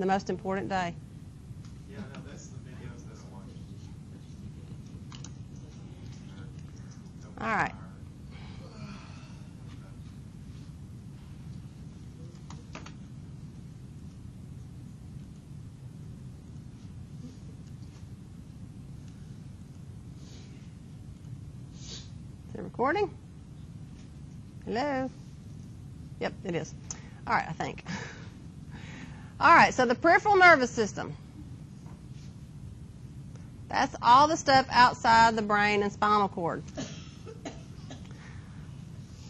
The most important day. Yeah, no, that's the videos that's watching. All right. Is it recording? Hello? Yep, it is. All right, I think. All right, so the peripheral nervous system. That's all the stuff outside the brain and spinal cord.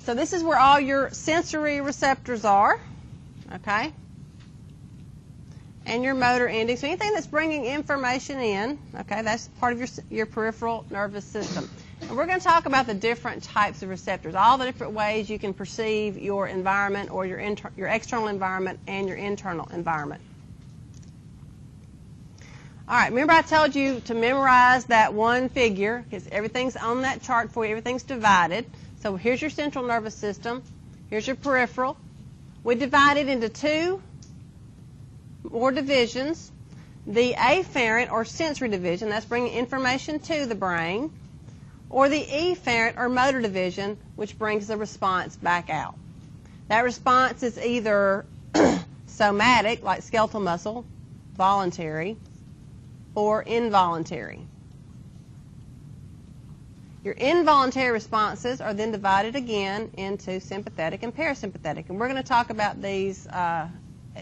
So this is where all your sensory receptors are, okay? And your motor ending. So anything that's bringing information in, okay, that's part of your peripheral nervous system. And we're going to talk about the different types of receptors, all the different ways you can perceive your environment or your external environment and your internal environment. All right, remember I told you to memorize that one figure because everything's on that chart for you. Everything's divided. So here's your central nervous system. Here's your peripheral. We divide it into two more divisions. The afferent or sensory division, that's bringing information to the brain, or the efferent or motor division, which brings the response back out. That response is either somatic, like skeletal muscle, voluntary, or involuntary. Your involuntary responses are then divided again into sympathetic and parasympathetic. And we're going to talk about these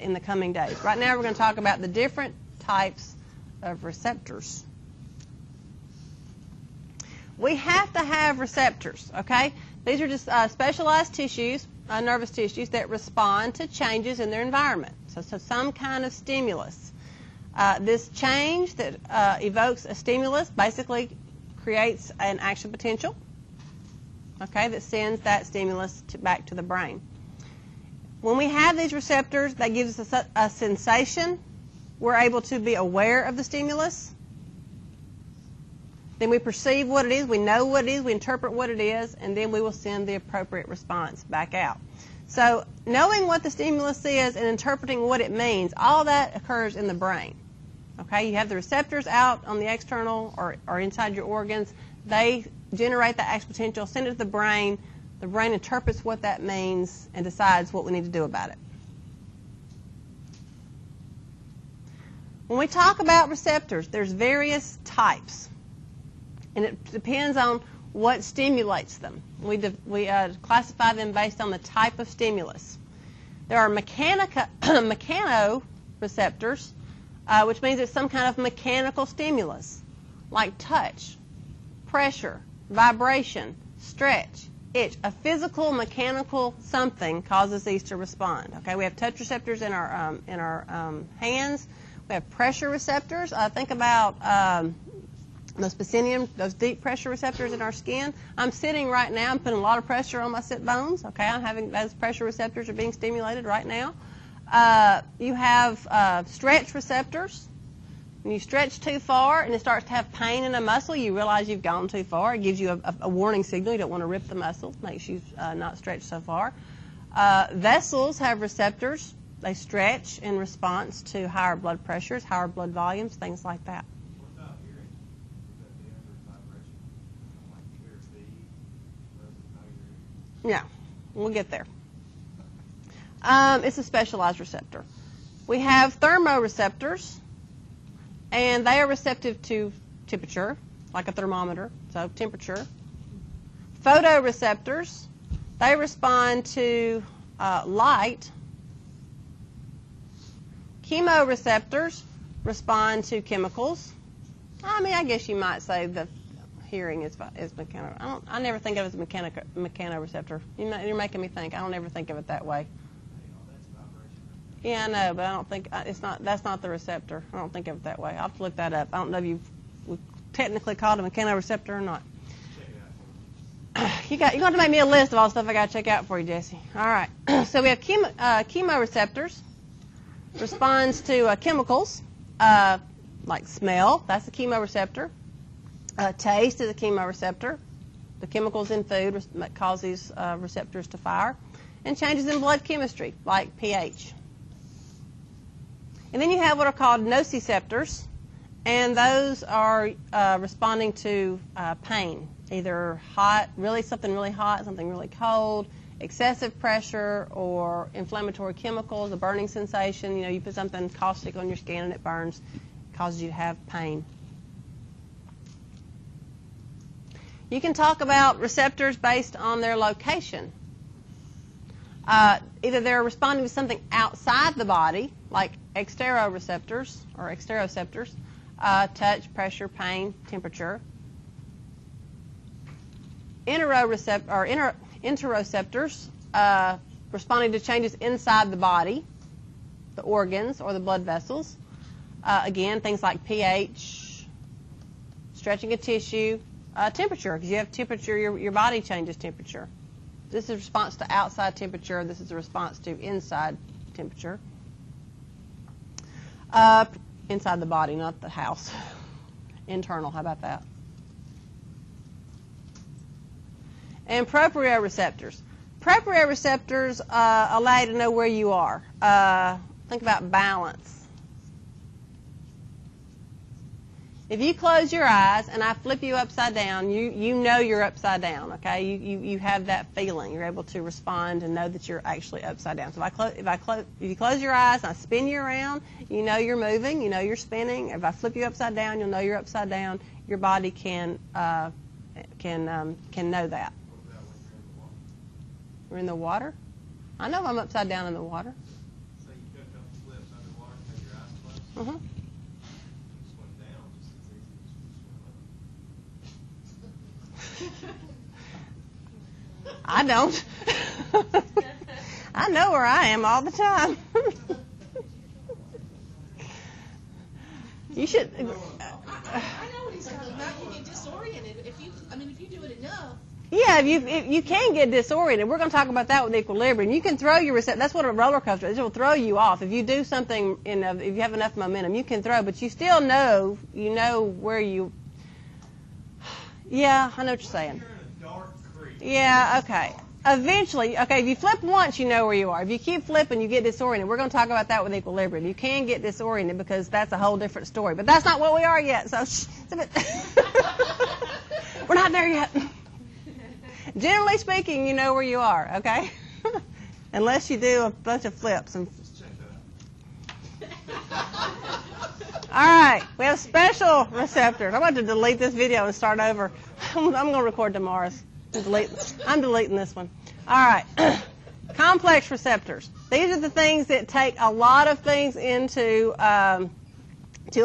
in the coming days. Right now we're going to talk about the different types of receptors. We have to have receptors, okay? These are just specialized tissues, nervous tissues, that respond to changes in their environment. So some kind of stimulus. This change that evokes a stimulus basically creates an action potential, okay, that sends that stimulus back to the brain. When we have these receptors, that gives us a sensation. We're able to be aware of the stimulus. Then we perceive what it is, we know what it is, we interpret what it is, and then we will send the appropriate response back out. So knowing what the stimulus is and interpreting what it means, all that occurs in the brain. Okay, you have the receptors out on the external or inside your organs. They generate that action potential, send it to the brain. The brain interprets what that means and decides what we need to do about it. When we talk about receptors, there's various types. And it depends on what stimulates them. We classify them based on the type of stimulus. There are mechanoreceptors, which means it's some kind of mechanical stimulus, like touch, pressure, vibration, stretch, itch. A physical, mechanical something causes these to respond. Okay, we have touch receptors in our hands. We have pressure receptors. Think about those proscenium, those deep pressure receptors in our skin. I'm sitting right now. I'm putting a lot of pressure on my sit bones. Okay, I'm having those pressure receptors are being stimulated right now. You have stretch receptors. When you stretch too far and it starts to have pain in a muscle, you realize you've gone too far. It gives you a warning signal. You don't want to rip the muscle. Makes you not stretch so far. Vessels have receptors. They stretch in response to higher blood pressures, higher blood volumes, things like that. What about hearing? Is that the other vibration? Like clear feed? Yeah, we'll get there. It's a specialized receptor. We have thermoreceptors, and they are receptive to temperature, like a thermometer, so temperature. Photoreceptors, they respond to light. Chemoreceptors respond to chemicals. I mean, I guess you might say the hearing is mechanical. I never think of it as a mechanoreceptor. You're making me think. I don't ever think of it that way. Yeah, I know, but I don't think that's not the receptor. I don't think of it that way. I'll have to look that up. I don't know if you've technically called a mechanoreceptor or not. You're going to make me a list of all the stuff I got to check out for you, Jesse. All right. So we have chemoreceptors. Responds to chemicals like smell. That's a chemoreceptor. Taste is a chemoreceptor. The chemicals in food cause these receptors to fire. And changes in blood chemistry, like pH. And then you have what are called nociceptors, and those are responding to pain, either hot, something really hot, something really cold, excessive pressure, or inflammatory chemicals, a burning sensation. You know, you put something caustic on your skin and it burns, it causes you to have pain. You can talk about receptors based on their location. Either they're responding to something outside the body, like exteroreceptors or exteroceptors, touch, pressure, pain, temperature. Interoceptors, responding to changes inside the body, the organs or the blood vessels. Again, things like pH, stretching a tissue, temperature, because you have temperature, your body changes temperature. This is a response to outside temperature. This is a response to inside temperature. Inside the body, not the house. Internal, how about that? And proprioceptors. Proprioceptors allow you to know where you are. Think about balance. If you close your eyes and I flip you upside down, you know you're upside down, okay? You have that feeling. You're able to respond and know that you're actually upside down. So if you close your eyes and I spin you around, you know you're moving, you know you're spinning. If I flip you upside down, you'll know you're upside down. Your body can know that. We're in the water? I know I'm upside down in the water. So you took a couple flips underwater and had your eyes closed? Mm-hmm. Just went down, just as easy as swim up. I don't. I know where I am all the time. You should. I know what he's talking about. You get disoriented if you do it enough. Yeah, if you can get disoriented. We're going to talk about that with equilibrium. You can throw your receptor. That's what a roller coaster is. It will throw you off. If you do something, if you have enough momentum, you can throw, but you still know, where you. Yeah, I know what you're saying. You're in a dark creek. Yeah, okay. Eventually, if you flip once, you know where you are. If you keep flipping, you get disoriented. We're going to talk about that with equilibrium. You can get disoriented because that's a whole different story. But that's not what we are yet, so we're not there yet. Generally speaking, you know where you are, okay? Unless you do a bunch of flips. Just check that out. All right, we have special receptors. I'm about to delete this video and start over. I'm going to record tomorrow's. I'm deleting this one. All right, complex receptors. These are the things that take a lot of things into to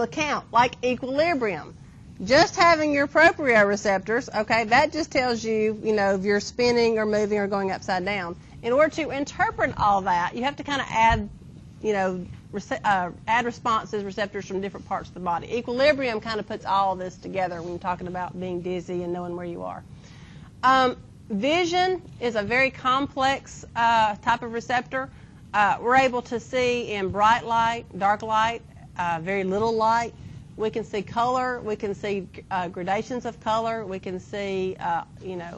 account, like equilibrium. Just having your proprioceptors, okay, that just tells you, if you're spinning or moving or going upside down. In order to interpret all that, you have to kind of add, add responses, receptors from different parts of the body. Equilibrium kind of puts all of this together when you're talking about being dizzy and knowing where you are. Vision is a very complex type of receptor. We're able to see in bright light, dark light, very little light. We can see color. We can see gradations of color. We can see,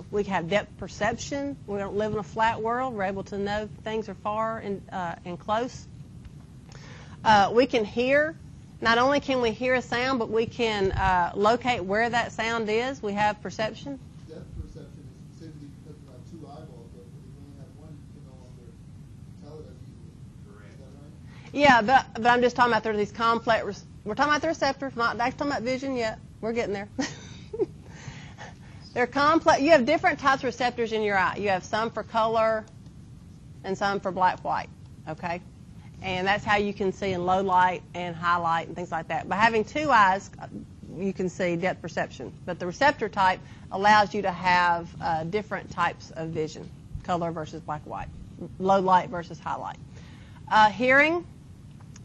we can have depth perception. We don't live in a flat world. We're able to know things are far and close. We can hear. Not only can we hear a sound, but we can locate where that sound is. We have perception. Depth perception is said to be because you have two eyeballs, but if you only have one, you can no longer tell it as easily. Correct. Is that right? Yeah, but I'm just talking about there's these complex. We're talking about the receptors, not actually talking about vision yet. We're getting there. They're complex. You have different types of receptors in your eye. You have some for color and some for black-white, okay? And that's how you can see in low light and high light and things like that. By having two eyes, you can see depth perception. But the receptor type allows you to have different types of vision, color versus black-white, low light versus high light. Hearing.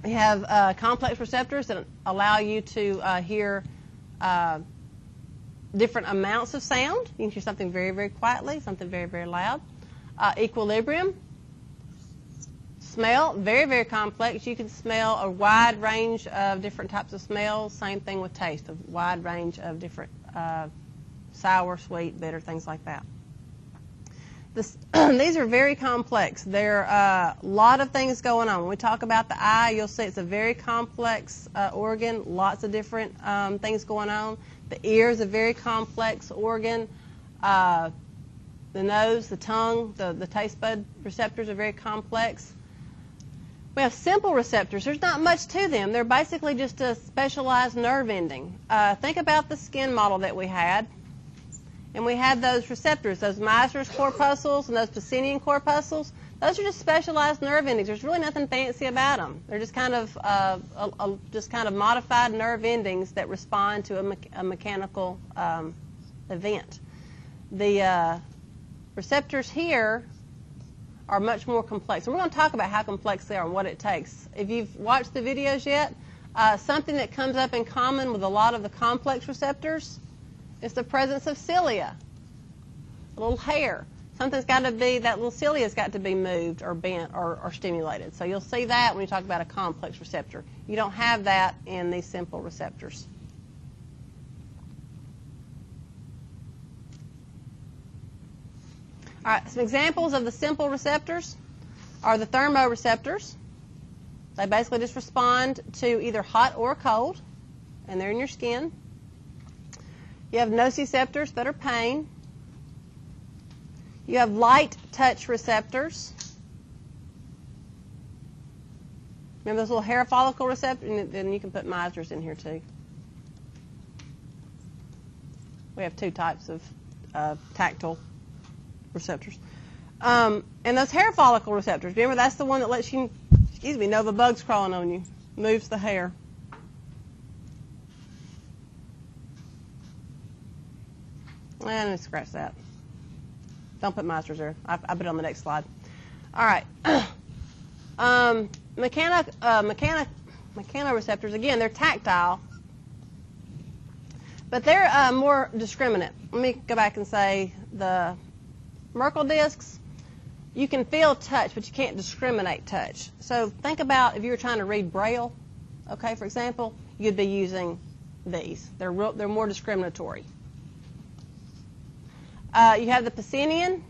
We have complex receptors that allow you to hear different amounts of sound. You can hear something very, very quietly, something very, very loud. Equilibrium. Smell, very, very complex. You can smell a wide range of different types of smells. Same thing with taste, a wide range of different sour, sweet, bitter, things like that. These are very complex. There are a lot of things going on. When we talk about the eye, you'll see it's a very complex organ, lots of different things going on. The ear is a very complex organ. The nose, the tongue, the taste bud receptors are very complex. We have simple receptors. There's not much to them. They're basically just a specialized nerve ending. Think about the skin model that we had. And we had those receptors, those Meissner's corpuscles and those Pacinian corpuscles. Those are just specialized nerve endings. There's really nothing fancy about them. They're just kind of modified nerve endings that respond to a mechanical event. The receptors here are much more complex. And we're going to talk about how complex they are and what it takes. If you've watched the videos yet, something that comes up in common with a lot of the complex receptors is the presence of cilia, a little hair. Something's got to be, that little cilia's got to be moved or bent or stimulated. So you'll see that when you talk about a complex receptor. You don't have that in these simple receptors. All right, some examples of the simple receptors are the thermoreceptors. They basically just respond to either hot or cold, and they're in your skin. You have nociceptors that are pain. You have light touch receptors. Remember those little hair follicle receptors? And then you can put Meissner's in here too. We have two types of tactile receptors. And those hair follicle receptors, remember that's the one that lets you, know the bug's crawling on you, moves the hair. Let me scratch that. Don't put Meissner's there. I'll put it on the next slide. All right. Mechanoreceptors, again, they're tactile, but they're more discriminate. Let me go back and say the Merkel discs, you can feel touch, but you can't discriminate touch. So think about if you were trying to read Braille, okay, for example, you'd be using these. They're more discriminatory. You have the Pacinian.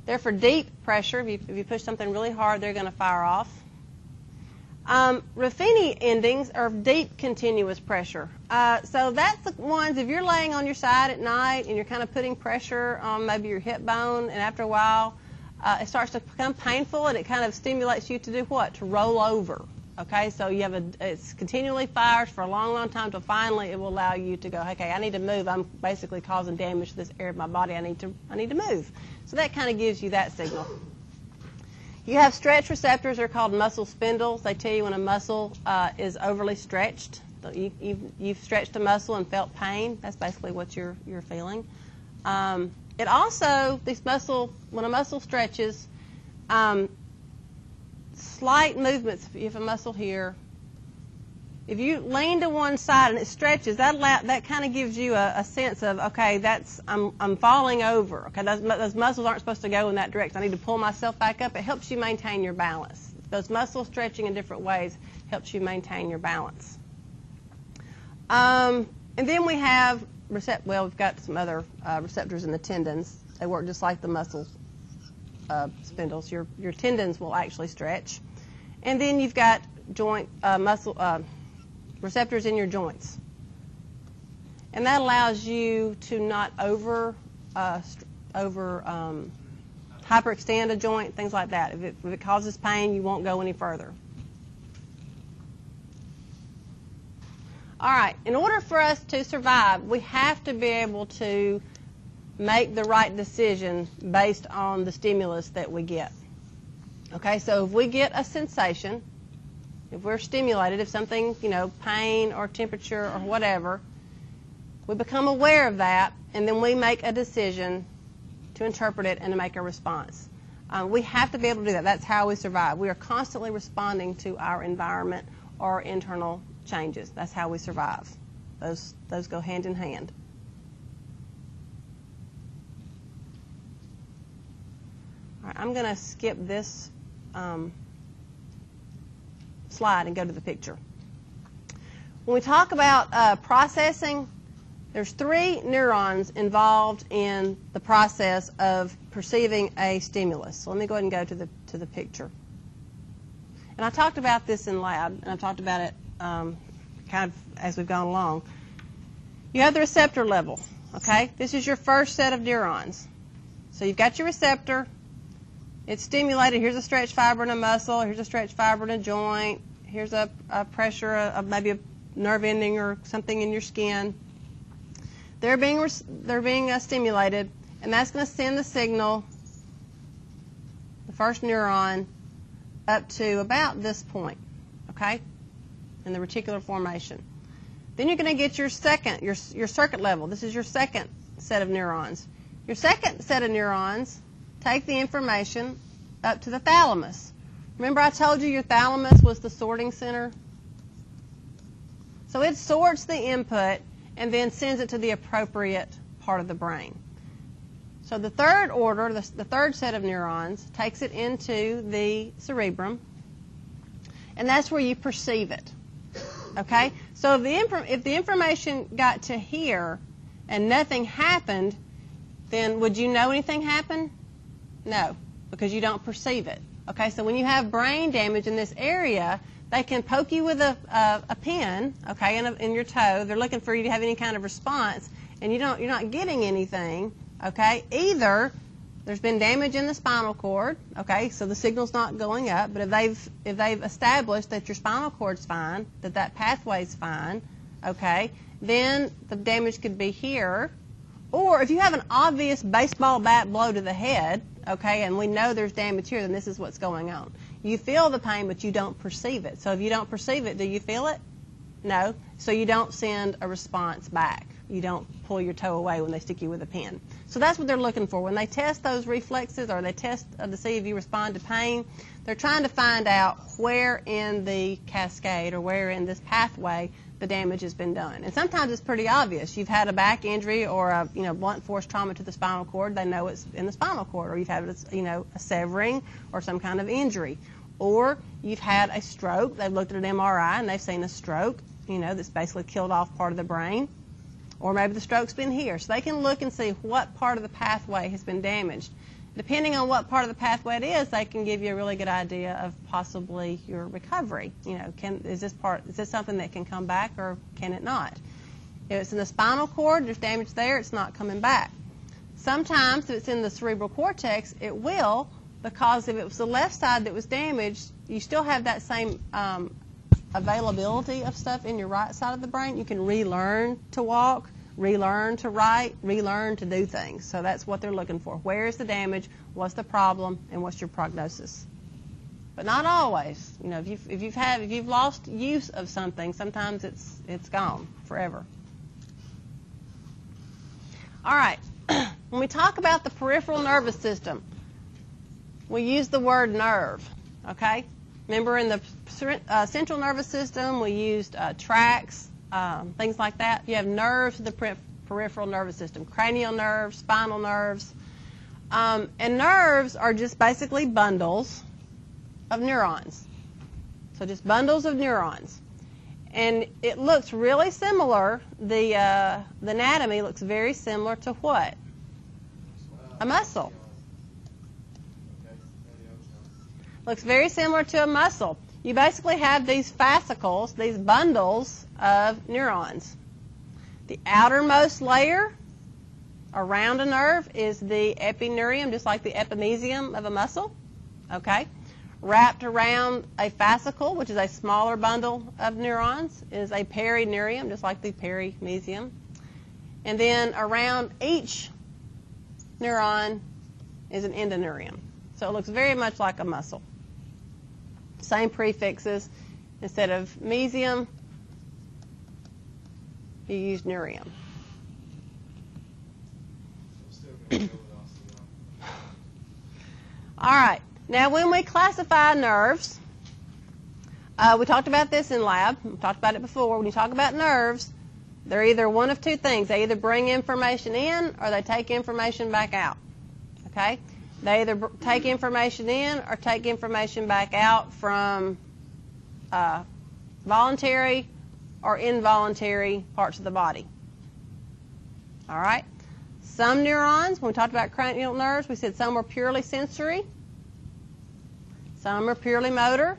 They're for deep pressure. If you push something really hard, they're going to fire off. Ruffini endings are deep continuous pressure. So that's the ones, if you're laying on your side at night and you're kind of putting pressure on maybe your hip bone, and after a while it starts to become painful and it kind of stimulates you to do what? To roll over. Okay, so you have it's continually fires for a long, long time till finally it will allow you to go, okay, I need to move. I'm basically causing damage to this area of my body. I need to move. So that kind of gives you that signal. You have stretch receptors. They're called muscle spindles. They tell you when a muscle is overly stretched. You've stretched a muscle and felt pain. That's basically what you're feeling. It also, when a muscle stretches, slight movements, if you have a muscle here, if you lean to one side and it stretches, that kind of gives you a sense of, okay, I'm falling over. Okay, those muscles aren't supposed to go in that direction. I need to pull myself back up. It helps you maintain your balance. Those muscles stretching in different ways helps you maintain your balance. And then we have we've got some other receptors in the tendons. They work just like the muscle spindles. Your tendons will actually stretch. And then you've got receptors in your joints. And that allows you to not hyperextend a joint, things like that. If it causes pain, you won't go any further. All right, in order for us to survive, we have to be able to make the right decision based on the stimulus that we get. Okay, so if we get a sensation, if we're stimulated, if something, pain or temperature or whatever, we become aware of that, and then we make a decision to interpret it and to make a response. We have to be able to do that. That's how we survive. We are constantly responding to our environment or internal changes. That's how we survive. Those go hand in hand. All right, I'm going to skip this slide and go to the picture. When we talk about processing, There's 3 neurons involved in the process of perceiving a stimulus. So let me go ahead and go to the picture. And I talked about this in lab, and I've talked about it kind of as we've gone along. You have the receptor level, okay? This is your first set of neurons. So you've got your receptor. It's stimulated. Here's a stretch fiber in a muscle. Here's a stretch fiber in a joint. Here's a pressure, maybe a nerve ending or something in your skin. They're being stimulated, and that's going to send the signal, the first neuron, up to about this point, okay, in the reticular formation. Then you're going to get your second, your circuit level. This is your second set of neurons. Your second set of neurons take the information up to the thalamus. Remember I told you your thalamus was the sorting center? So it sorts the input and then sends it to the appropriate part of the brain. So the third order, the third set of neurons, takes it into the cerebrum, and that's where you perceive it. Okay? So if the information got to here and nothing happened, then would you know anything happened? No, because you don't perceive it. Okay? So when you have brain damage in this area, they can poke you with a pin, okay, in your toe. They're looking for you to have any kind of response, and you're not getting anything, okay. Either there's been damage in the spinal cord, okay, so the signal's not going up. But if they've established that your spinal cord's fine, that pathway's fine, okay, then the damage could be here. Or if you have an obvious baseball bat blow to the head, okay, and we know there's damage here, then this is what's going on. You feel the pain, but you don't perceive it. So if you don't perceive it, do you feel it? No. So you don't send a response back. You don't pull your toe away when they stick you with a pin. So that's what they're looking for. When they test those reflexes, or they test to see if you respond to pain, they're trying to find out where in the cascade or where in this pathway the damage has been done. And sometimes it's pretty obvious. You've had a back injury or a blunt force trauma to the spinal cord. They know it's in the spinal cord. Or you've had a severing or some kind of injury. Or you've had a stroke. They've looked at an MRI and they've seen a stroke, that's basically killed off part of the brain. Or maybe the stroke's been here. So they can look and see what part of the pathway has been damaged. Depending on what part of the pathway it is, they can give you a really good idea of possibly your recovery. Is this something that can come back or can it not? If it's in the spinal cord, there's damage there, it's not coming back. Sometimes if it's in the cerebral cortex, it will, because if it was the left side that was damaged, you still have that same availability of stuff in your right side of the brain. You can relearn to walk, relearn to write, relearn to do things. So that's what they're looking for. Where is the damage? What's the problem? And what's your prognosis? But not always. If you've lost use of something, sometimes it's gone forever. All right. When we talk about the peripheral nervous system, we use the word nerve. Okay. Remember, in the central nervous system, we used tracts. Things like that. You have nerves to the peripheral nervous system, cranial nerves, spinal nerves. And nerves are just basically bundles of neurons. So just bundles of neurons. And it looks really similar. The anatomy looks very similar to what? A muscle. Looks very similar to a muscle. You basically have these fascicles, these bundles of neurons. The outermost layer around a nerve is the epineurium, just like the epimysium of a muscle. Okay? Wrapped around a fascicle, which is a smaller bundle of neurons, is a perineurium, just like the perimysium. And then around each neuron is an endoneurium. So it looks very much like a muscle. Same prefixes. Instead of mesium, you use neurium. All right. Now, when we classify nerves, we talked about this in lab. We talked about it before. When you talk about nerves, they're either one of two things. They either bring information in or they take information back out. Okay? They either take information in or take information back out from voluntary or involuntary parts of the body. All right. Some neurons, when we talked about cranial nerves, we said some are purely sensory, some are purely motor,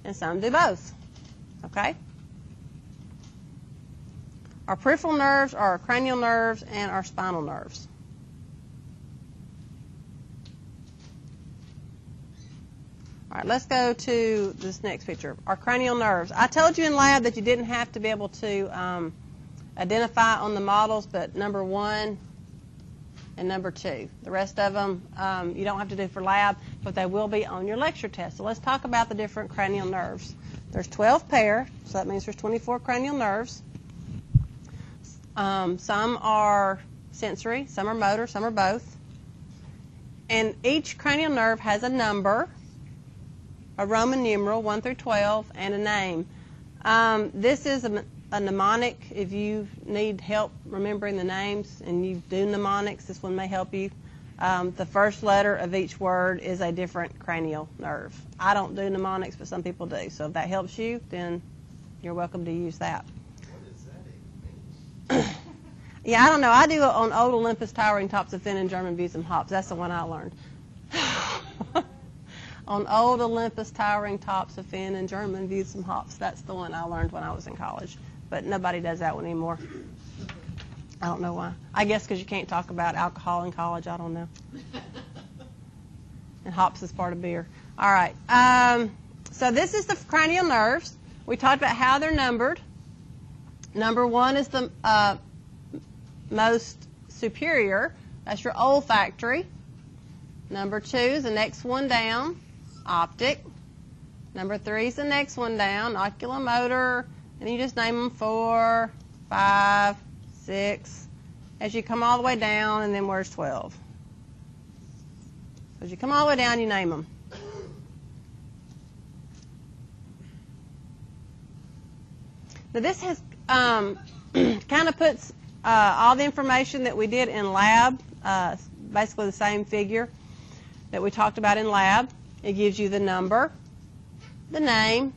and some do both. Okay? Our peripheral nerves are our cranial nerves and our spinal nerves. All right, let's go to this next picture. Our cranial nerves. I told you in lab that you didn't have to be able to identify on the models, but number 1 and number 2. The rest of them you don't have to do for lab, but they will be on your lecture test. So let's talk about the different cranial nerves. There's 12 pair, so that means there's 24 cranial nerves. Some are sensory, some are motor, some are both. And each cranial nerve has a number, a Roman numeral, 1 through 12, and a name. This is a mnemonic. If you need help remembering the names and you do mnemonics, this one may help you. The first letter of each word is a different cranial nerve. I don't do mnemonics, but some people do. So if that helps you, then you're welcome to use that. What does that even mean? Yeah, I don't know. I do it on Old Olympus Towering Tops of Finn and German Views and Hops. That's the one I learned. On Old Olympus Towering Tops of Finn and German Views and Hops. That's the one I learned when I was in college. But nobody does that one anymore. I don't know why. I guess because you can't talk about alcohol in college. I don't know. And hops is part of beer. All right. So this is the cranial nerves. We talked about how they're numbered. Number 1 is the most superior. That's your olfactory. Number 2 is the next one down, optic. Number 3 is the next one down, oculomotor. And you just name them 4, 5, 6. As you come all the way down, and then where's 12? As you come all the way down, you name them. Now this has kind of puts all the information that we did in lab, basically the same figure that we talked about in lab. It gives you the number, the name.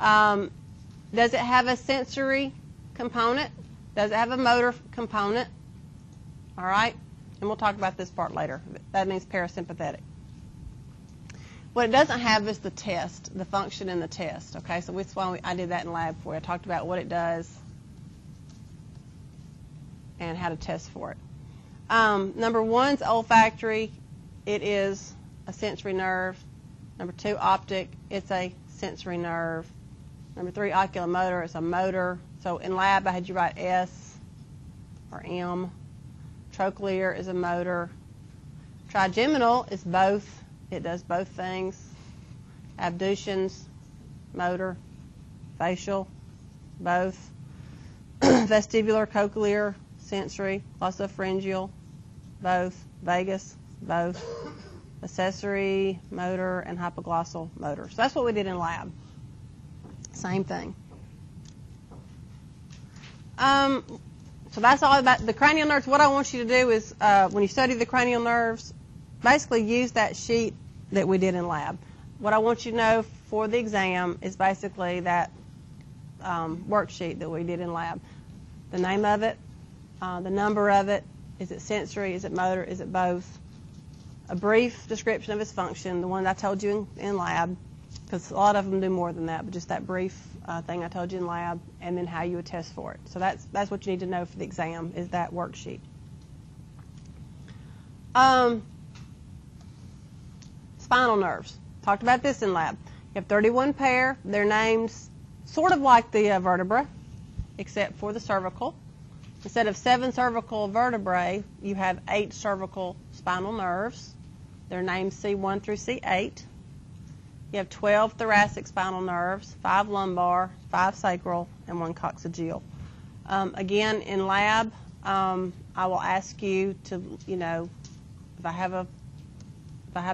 Does it have a sensory component? Does it have a motor component? All right? And we'll talk about this part later. That means parasympathetic. What it doesn't have is the test, the function in the test. Okay, so that's why I did that in lab for you. I talked about what it does and how to test for it. Number 1's olfactory. It is a sensory nerve. Number 2, optic. It's a sensory nerve. Number 3, oculomotor. It's a motor. So in lab, I had you write S or M. Trochlear is a motor. Trigeminal is both. It does both things. Abductions, motor. Facial, both. Vestibular, cochlear, sensory. Glossopharyngeal, both. Vagus, both. Accessory, motor, and hypoglossal motor. So that's what we did in lab. Same thing. So that's all about the cranial nerves. What I want you to do is, when you study the cranial nerves, basically use that sheet that we did in lab. What I want you to know for the exam is basically that worksheet that we did in lab. The name of it, the number of it, is it sensory, is it motor, is it both? A brief description of its function, the one I told you in lab, because a lot of them do more than that, but just that brief thing I told you in lab, and then how you would test for it. So that's what you need to know for the exam, is that worksheet. Spinal nerves. Talked about this in lab. You have 31 pair. They're named sort of like the vertebra, except for the cervical. Instead of 7 cervical vertebrae, you have 8 cervical spinal nerves. They're named C1 through C8. You have 12 thoracic spinal nerves, 5 lumbar, 5 sacral, and 1 coccygeal. Again, in lab, I will ask you to, if I have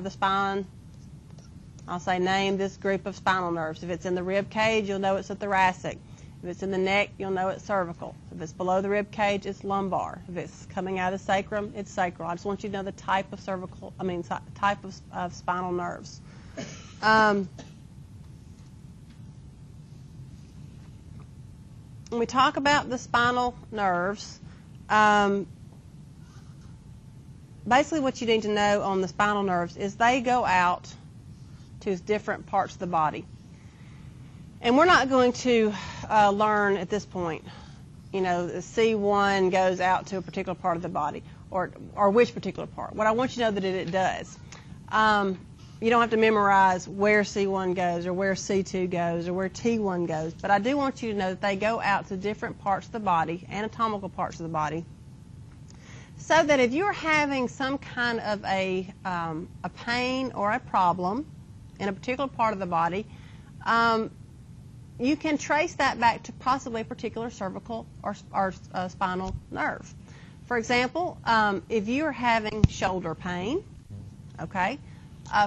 the spine, I'll say name this group of spinal nerves. If it's in the rib cage, you'll know it's a thoracic. If it's in the neck, you'll know it's cervical. If it's below the rib cage, it's lumbar. If it's coming out of the sacrum, it's sacral. I just want you to know the type of type of spinal nerves. when we talk about the spinal nerves, basically what you need to know on the spinal nerves is they go out to different parts of the body. And we're not going to learn at this point, you know, C1 goes out to a particular part of the body, or which particular part. What I want you to know that it does. You don't have to memorize where C1 goes or where C2 goes or where T1 goes, but I do want you to know that they go out to different parts of the body, anatomical parts of the body, so that if you're having some kind of a pain or a problem in a particular part of the body, you can trace that back to possibly a particular cervical or spinal nerve. For example, if you're having shoulder pain, okay,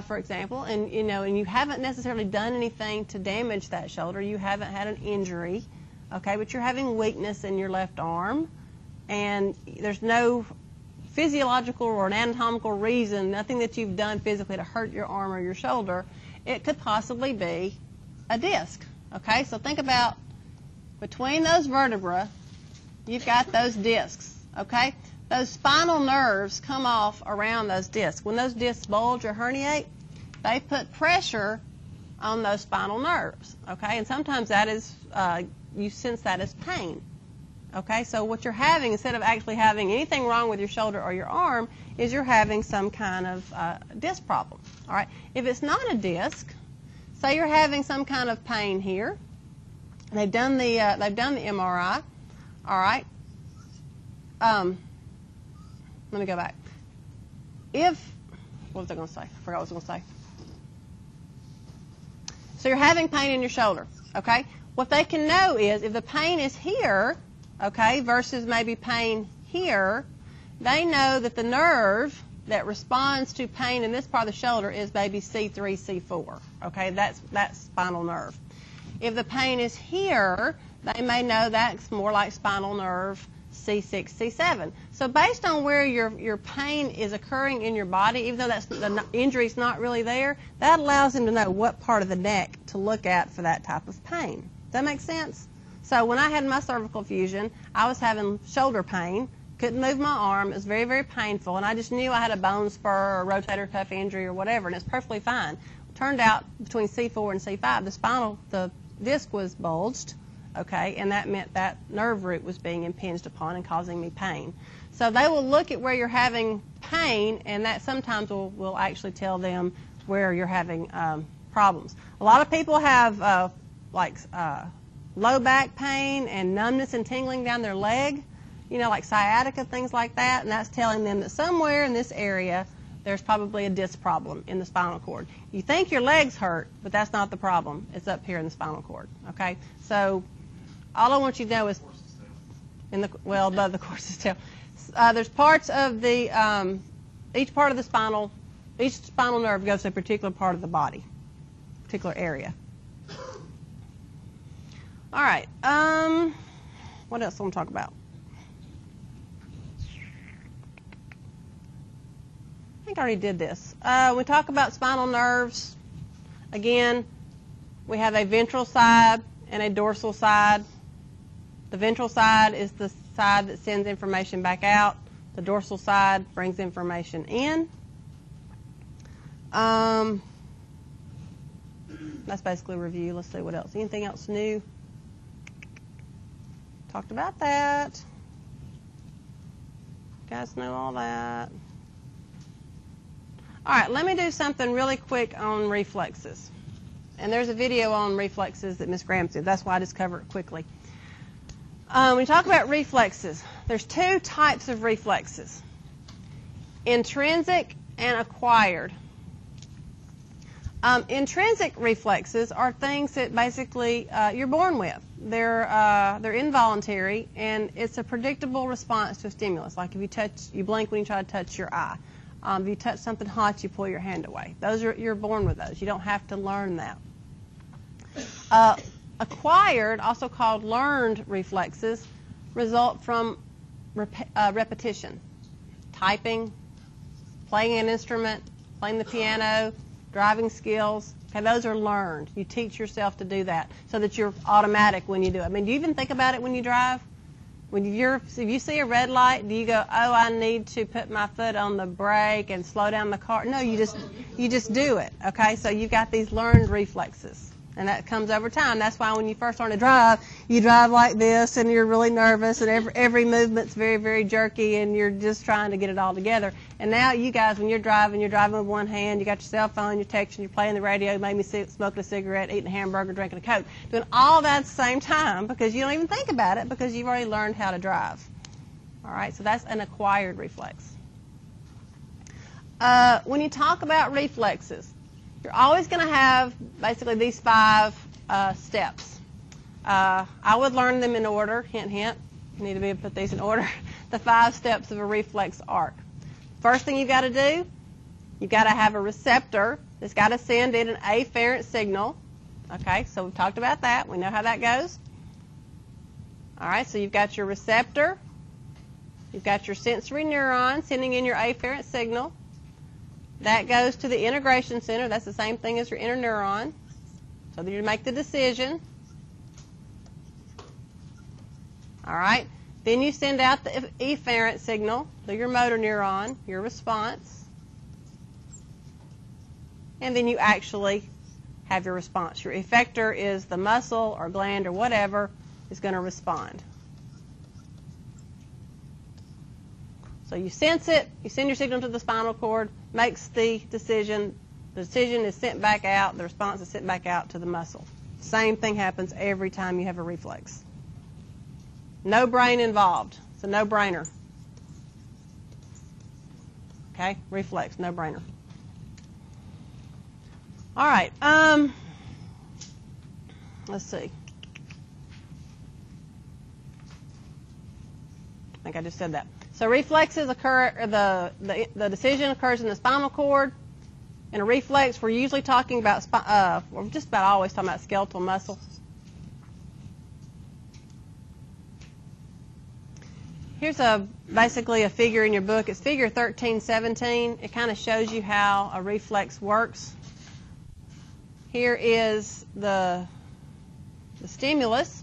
for example, and you haven't necessarily done anything to damage that shoulder, you haven't had an injury, okay, but you're having weakness in your left arm, and there's no physiological or anatomical reason, nothing that you've done physically to hurt your arm or your shoulder, it could possibly be a disc, okay? So think about between those vertebrae, you've got those discs, okay? Those spinal nerves come off around those discs. When those discs bulge or herniate, they put pressure on those spinal nerves, okay? And sometimes that is, you sense that as pain, okay? So what you're having, instead of actually having anything wrong with your shoulder or your arm, is you're having some kind of disc problem, all right? If it's not a disc, say you're having some kind of pain here, they've done the MRI, all right? Let me go back. What was I going to say? I forgot what I was going to say. So you're having pain in your shoulder, okay? What they can know is if the pain is here, okay, versus maybe pain here, they know that the nerve that responds to pain in this part of the shoulder is maybe C3, C4, okay? That's spinal nerve. If the pain is here, they may know that's more like spinal nerve C6, C7. So based on where your pain is occurring in your body, even though the injury's not really there, that allows them to know what part of the neck to look at for that type of pain. Does that make sense? So when I had my cervical fusion, I was having shoulder pain, couldn't move my arm, it was very, very painful, and I just knew I had a bone spur or rotator cuff injury or whatever, and it's perfectly fine. It turned out between C4 and C5, the disc was bulged, okay, and that meant that nerve root was being impinged upon and causing me pain. So they will look at where you're having pain, and that sometimes will actually tell them where you're having problems. A lot of people have low back pain and numbness and tingling down their leg, like sciatica, things like that, and that's telling them that somewhere in this area there's probably a disc problem in the spinal cord. You think your legs hurt, but that's not the problem. It's up here in the spinal cord, okay? So all I want you to know is above the course's tail. There's parts of the each spinal nerve goes to a particular part of the body, particular area. All right. What else do I want to talk about? I think I already did this. We talk about spinal nerves. Again, we have a ventral side and a dorsal side. The ventral side is the side that sends information back out. The dorsal side brings information in. That's basically a review. Let's see what else. Anything else new? Talked about that. You guys know all that. All right, let me do something really quick on reflexes. And there's a video on reflexes that Ms. Graham did. That's why I just cover it quickly. When we talk about reflexes, there's two types of reflexes, intrinsic and acquired. Intrinsic reflexes are things that basically you're born with. They're involuntary, and it's a predictable response to a stimulus. Like if you blink when you try to touch your eye. If you touch something hot, you pull your hand away. You're born with those. You don't have to learn that. Acquired, also called learned reflexes, result from repetition. Typing, playing an instrument, playing the piano, driving skills, Okay, those are learned. You teach yourself to do that so that you're automatic when you do it. I mean, do you even think about it when you drive? If you see a red light, do you go, oh, I need to put my foot on the brake and slow down the car? No, you just do it. Okay, so you've got these learned reflexes, and that comes over time. That's why when you first learn to drive, you drive like this, and you're really nervous, and every movement's very, very jerky, and you're just trying to get it all together. And now you guys, when you're driving with one hand, you got your cell phone, you're texting, you're playing the radio, maybe smoking a cigarette, eating a hamburger, drinking a Coke, doing all that at the same time because you don't even think about it because you've already learned how to drive. All right, so that's an acquired reflex. When you talk about reflexes, you're always going to have basically these 5 steps. I would learn them in order. Hint, hint. You need to be able to put these in order. The 5 steps of a reflex arc. First thing you've got to do, you've got to have a receptor that's got to send in an afferent signal. Okay, so we've talked about that. We know how that goes. All right, so you've got your receptor. You've got your sensory neuron sending in your afferent signal. That goes to the integration center. That's the same thing as your interneuron. So that you make the decision. All right. Then you send out the efferent signal to your motor neuron, your response. And then you actually have your response. Your effector is the muscle or gland or whatever is going to respond. So you sense it, you send your signal to the spinal cord, makes the decision is sent back out, the response is sent back out to the muscle. Same thing happens every time you have a reflex. No brain involved. It's a no-brainer. Okay, reflex, no-brainer. All right, let's see. I think I just said that. So reflexes occur, the decision occurs in the spinal cord. In a reflex, we're usually talking about, we're just about always talking about skeletal muscle. Here's basically a figure in your book. It's figure 1317. It kind of shows you how a reflex works. Here is the stimulus.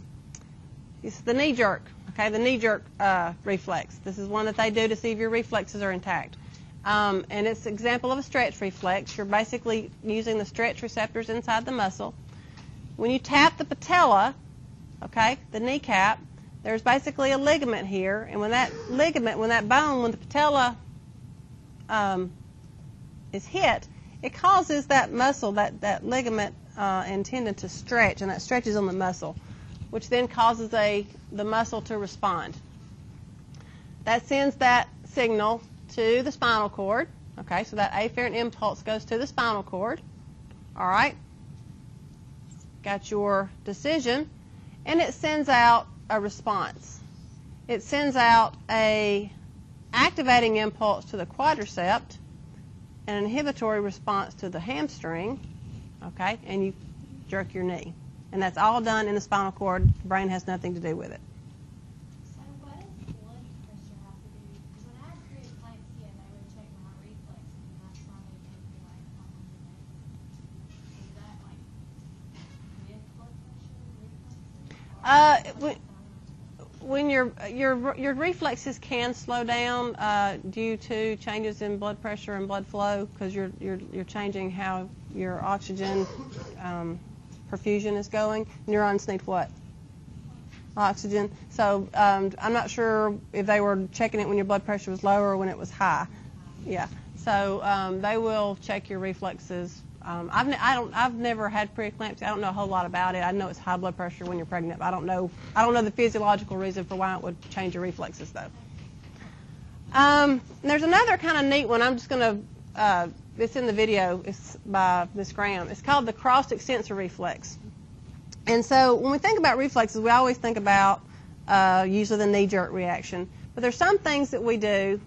It's the knee jerk. Okay, the knee jerk reflex. This is one that they do to see if your reflexes are intact. And it's an example of a stretch reflex. You're basically using the stretch receptors inside the muscle. When you tap the patella, okay, the kneecap, there's basically a ligament here, and when that bone, when the patella is hit, it causes that muscle, that ligament and tendon to stretch, and that stretches on the muscle, which then causes the muscle to respond. That sends that signal to the spinal cord. Okay, so that afferent impulse goes to the spinal cord. All right, got your decision, and it sends out a response. It sends out a activating impulse to the quadriceps and an inhibitory response to the hamstring, okay, and you jerk your knee. And that's all done in the spinal cord. The brain has nothing to do with it. So what does blood pressure have to do? Because when I had preeclampsia, they would check my reflexes, and that's why they gave me like 100 Is that like with blood pressure, reflexes? When your reflexes can slow down due to changes in blood pressure and blood flow, because you're changing how your oxygen perfusion is going. Neurons need what? Oxygen. So I'm not sure if they were checking it when your blood pressure was low or when it was high. Yeah. So they will check your reflexes. I've never had preeclampsia. I don't know a whole lot about it. I know it's high blood pressure when you're pregnant, but I don't know the physiological reason for why it would change your reflexes, though. There's another kind of neat one. I'm just going to, it's in the video. It's by Miss Graham. It's called the cross extensor reflex. And so when we think about reflexes, we always think about usually the knee jerk reaction. But there's some things that we do.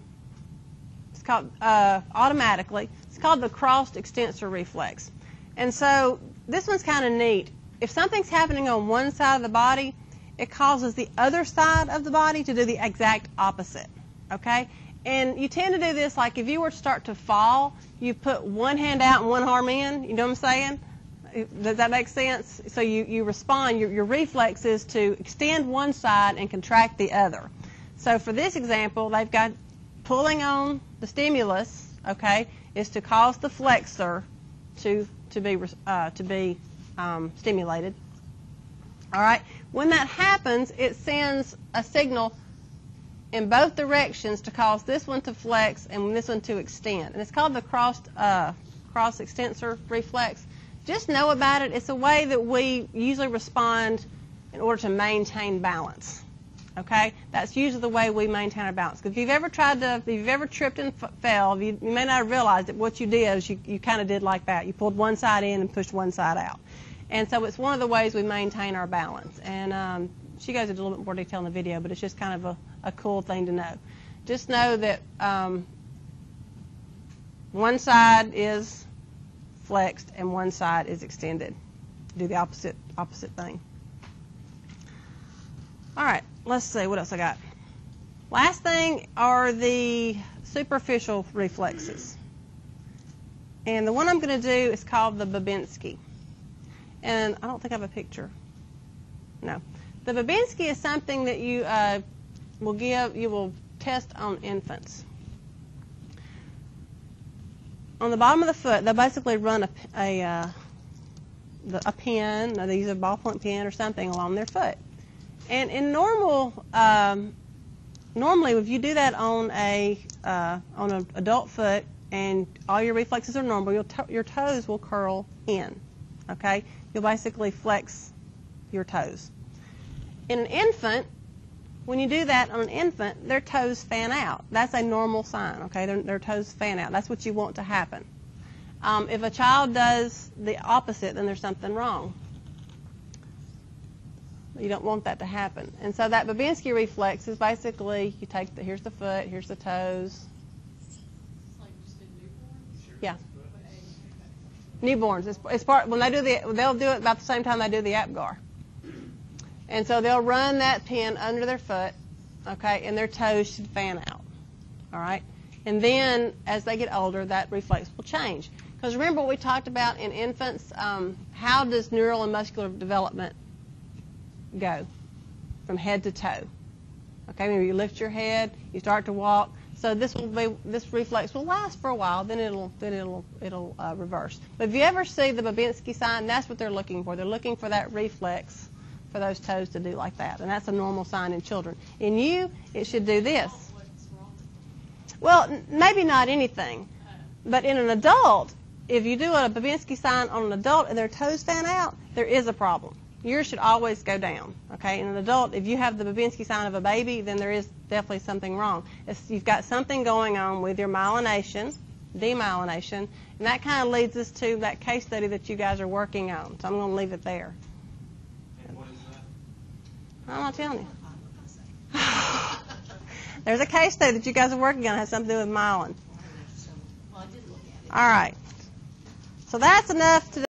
It's called automatically. It's called the cross extensor reflex. And so this one's kind of neat. If something's happening on one side of the body, it causes the other side of the body to do the exact opposite. Okay? And you tend to do this like if you were to start to fall, you put one hand out and one arm in. You know what I'm saying? Does that make sense? So you respond, your reflex is to extend one side and contract the other. So for this example, they've got pulling on the stimulus, okay, is to cause the flexor to be stimulated. All right. When that happens, it sends a signal in both directions to cause this one to flex and this one to extend. And it's called the cross extensor reflex. Just know about it. It's a way that we usually respond in order to maintain balance. Okay? That's usually the way we maintain our balance. Because if you've ever tripped and fell, you may not have realized that what you did is you kind of did like that. You pulled one side in and pushed one side out. And so it's one of the ways we maintain our balance. And she goes into a little bit more detail in the video, but it's just kind of a cool thing to know. Just know that one side is flexed and one side is extended. Do the opposite thing. All right, let's see what else I got. Last thing are the superficial reflexes. And the one I'm going to do is called the Babinski. And I don't think I have a picture. No. The Babinski is something that you will test on infants. On the bottom of the foot, they'll basically run a pin, they use a ballpoint pen or something along their foot. And in normally, if you do that on an adult foot and all your reflexes are normal, your toes will curl in. Okay, you'll basically flex your toes. In an infant, when you do that on an infant, their toes fan out. That's a normal sign. Okay, their toes fan out. That's what you want to happen. If a child does the opposite, then there's something wrong. You don't want that to happen. And so that Babinski reflex is basically you take here's the foot, here's the toes. It's like just in newborns? Yeah. Newborns. It's part when they'll do it about the same time they do the APGAR. And so they'll run that pin under their foot, okay, and their toes should fan out. All right? And then as they get older, that reflex will change. Because remember what we talked about in infants, how does neural and muscular development go from head to toe? Okay, maybe you lift your head, you start to walk. So this reflex will last for a while, then it'll reverse. But if you ever see the Babinski sign, that's what they're looking for. They're looking for that reflex for those toes to do like that, and that's a normal sign in children. In you, it should do this. What's wrong with them? Well, maybe not anything, but in an adult, if you do a Babinski sign on an adult and their toes fan out, there is a problem. Yours should always go down. Okay, in an adult, if you have the Babinski sign of a baby, then there is definitely something wrong. You've got something going on with your myelination, demyelination, and that kind of leads us to that case study that you guys are working on. So I'm going to leave it there. And what is that? I'm not telling you. There's a case study that you guys are working on that has something to do with myelin. Well, I did look at it. All right. So that's enough to